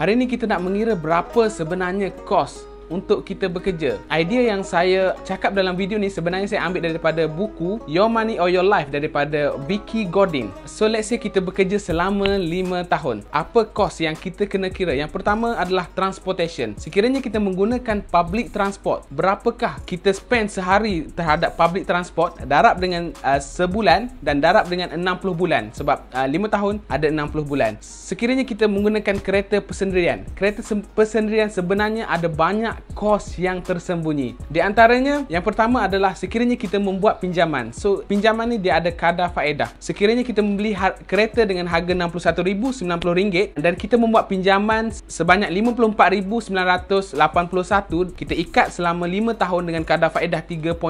Hari ini kita nak mengira berapa sebenarnya kos untuk kita bekerja. Idea yang saya cakap dalam video ni sebenarnya saya ambil daripada buku Your Money or Your Life daripada Vicky Godin. So let's say kita bekerja selama 5 tahun. Apa kos yang kita kena kira? Yang pertama adalah transportation. Sekiranya kita menggunakan public transport, berapakah kita spend sehari terhadap public transport darab dengan sebulan dan darab dengan 60 bulan. Sebab 5 tahun ada 60 bulan. Sekiranya kita menggunakan kereta persendirian. Kereta persendirian sebenarnya ada banyak kos yang tersembunyi. Di antaranya, yang pertama adalah sekiranya kita membuat pinjaman. So, pinjaman ni dia ada kadar faedah. Sekiranya kita membeli kereta dengan harga RM61,090 dan kita membuat pinjaman sebanyak RM54,981, kita ikat selama 5 tahun dengan kadar faedah 3.5%,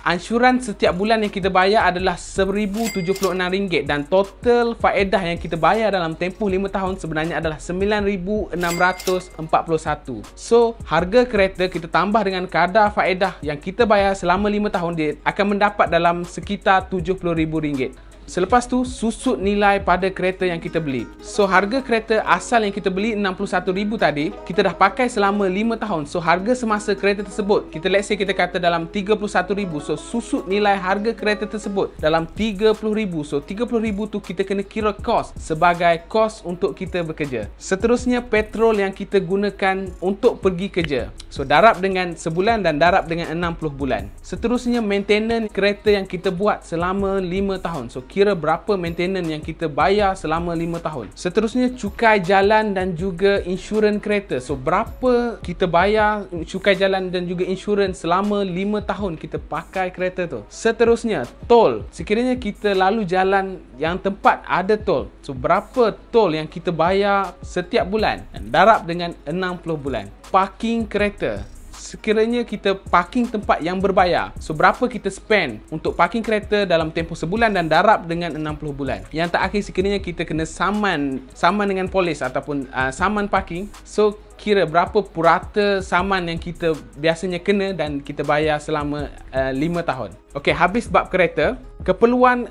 ansuran setiap bulan yang kita bayar adalah RM1,076 dan total faedah yang kita bayar dalam tempoh 5 tahun sebenarnya adalah RM9,641. So, harga kereta kita tambah dengan kadar faedah yang kita bayar selama 5 tahun, dia akan mendapat dalam sekitar RM70,000. Selepas tu, susut nilai pada kereta yang kita beli. So, harga kereta asal yang kita beli RM61,000 tadi, kita dah pakai selama 5 tahun. So, harga semasa kereta tersebut, let's say kita kata dalam RM31,000. So, susut nilai harga kereta tersebut dalam RM30,000. So, RM30,000 tu kita kena kira kos sebagai kos untuk kita bekerja. Seterusnya, petrol yang kita gunakan untuk pergi kerja. So, darab dengan sebulan dan darab dengan 60 bulan. Seterusnya, maintenance kereta yang kita buat selama 5 tahun. So, kira berapa maintenance yang kita bayar selama 5 tahun. Seterusnya, cukai jalan dan juga insurans kereta. So, berapa kita bayar cukai jalan dan juga insurans selama 5 tahun kita pakai kereta tu. Seterusnya, tol. Sekiranya kita lalu jalan yang tempat ada tol. So, berapa tol yang kita bayar setiap bulan? Dan darab dengan 60 bulan. Parking kereta. Sekiranya kita parking tempat yang berbayar, so berapa kita spend untuk parking kereta dalam tempoh sebulan dan darab dengan 60 bulan. Yang terakhir, sekiranya kita kena saman dengan polis ataupun saman parking, so kira berapa purata saman yang kita biasanya kena dan kita bayar selama 5 tahun. Okey, habis bab kereta. Keperluan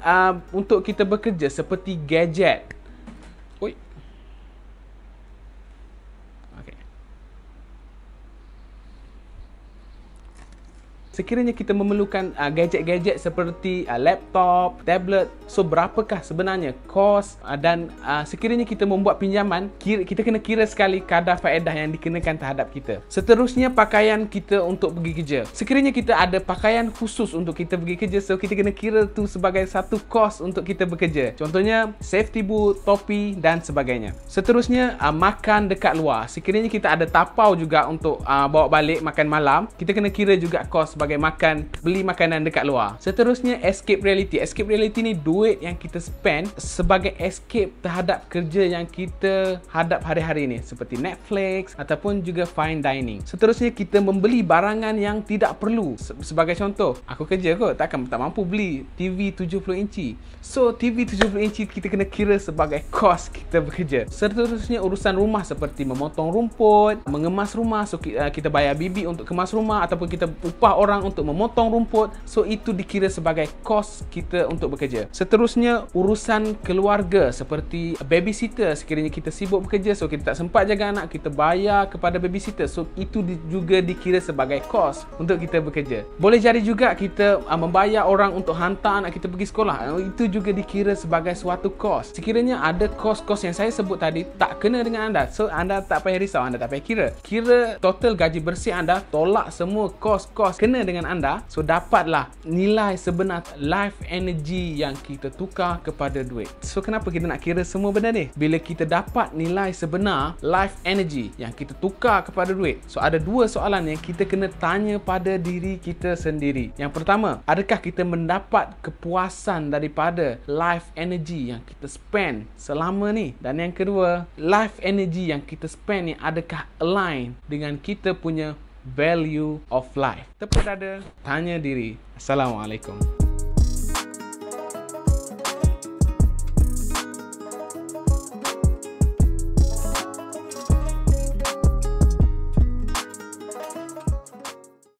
untuk kita bekerja seperti gadget. Sekiranya kita memerlukan gadget-gadget seperti laptop, tablet, so berapakah sebenarnya kos dan sekiranya kita membuat pinjaman, kita kena kira sekali kadar faedah yang dikenakan terhadap kita. Seterusnya, pakaian kita untuk pergi kerja. Sekiranya kita ada pakaian khusus untuk kita pergi kerja, so kita kena kira tu sebagai satu kos untuk kita bekerja. Contohnya, safety boot, topi dan sebagainya. Seterusnya, makan dekat luar. Sekiranya kita ada tapau juga untuk bawa balik makan malam, kita kena kira juga kos sebagai beli makanan dekat luar. Seterusnya, escape reality. Escape reality ni duit yang kita spend sebagai escape terhadap kerja yang kita hadap hari-hari ni, seperti Netflix ataupun juga fine dining. Seterusnya, kita membeli barangan yang tidak perlu. Sebagai contoh, aku kerja kot, tak mampu beli TV 70 inci. So, TV 70 inci kita kena kira sebagai kos kita bekerja. Seterusnya, urusan rumah seperti memotong rumput, mengemas rumah. So, kita bayar bibi untuk kemas rumah ataupun kita upah orang untuk memotong rumput. So, itu dikira sebagai kos kita untuk bekerja. Seterusnya, urusan keluarga seperti babysitter. Sekiranya kita sibuk bekerja, so kita tak sempat jaga anak, kita bayar kepada babysitter. So, itu juga dikira sebagai kos untuk kita bekerja. Boleh jadi juga kita membayar orang untuk hantar anak kita pergi sekolah. Itu juga dikira sebagai suatu kos. Sekiranya ada kos-kos yang saya sebut tadi tak kena dengan anda, so anda tak payah risau, anda tak payah kira. Kira total gaji bersih anda, tolak semua kos-kos kena dengan anda, so dapatlah nilai sebenar life energy yang kita tukar kepada duit. So, kenapa kita nak kira semua benda ni? Bila kita dapat nilai sebenar life energy yang kita tukar kepada duit, so ada dua soalan yang kita kena tanya pada diri kita sendiri. Yang pertama, adakah kita mendapat kepuasan daripada life energy yang kita spend selama ni? Dan yang kedua, life energy yang kita spend ni adakah align dengan kita punya value of life? Tepuk dada, tanya diri. Assalamualaikum.